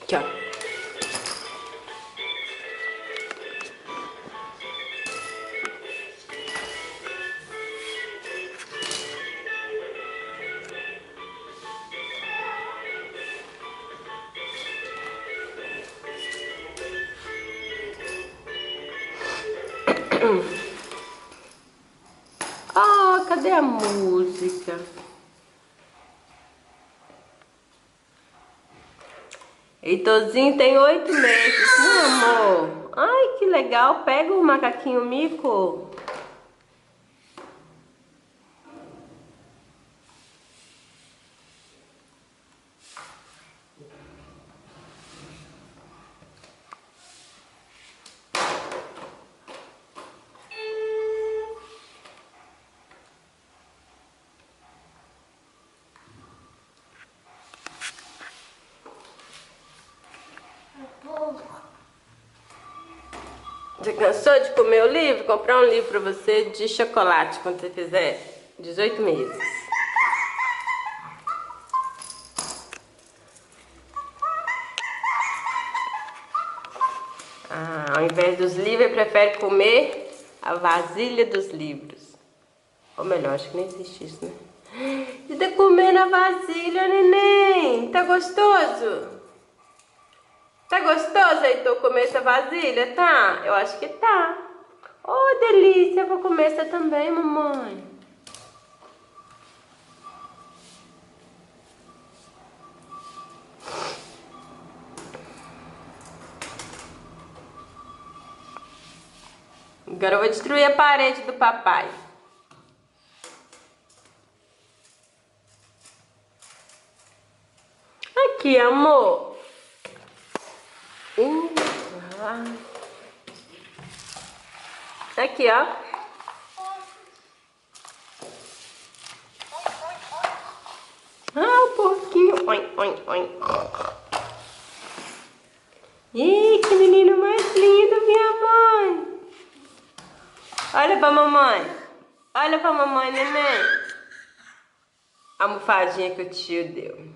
Aqui, ó. Ah, cadê a música? Heitorzinho tem 8 meses, né, amor? Ai, que legal. Pega o macaquinho mico. Você cansou de comer o livro? Comprar um livro pra você de chocolate quando você fizer 18 meses. Ah, ao invés dos livros, ele prefere comer a vasilha dos livros. Ou melhor, acho que nem existe isso, né? Você tá comendo a vasilha, neném? Tá gostoso? Tá gostoso, Heitor, comer essa vasilha? Tá? Eu acho que tá. Oh, delícia, eu vou comer essa também, mamãe. Agora eu vou destruir a parede do papai. Aqui, amor. Ah. Aqui, ó. Ah, o porquinho. Oin, oin, oin. Ih, que menino mais lindo, minha mãe. Olha pra mamãe. Olha pra mamãe, neném. A almofadinha que o tio deu.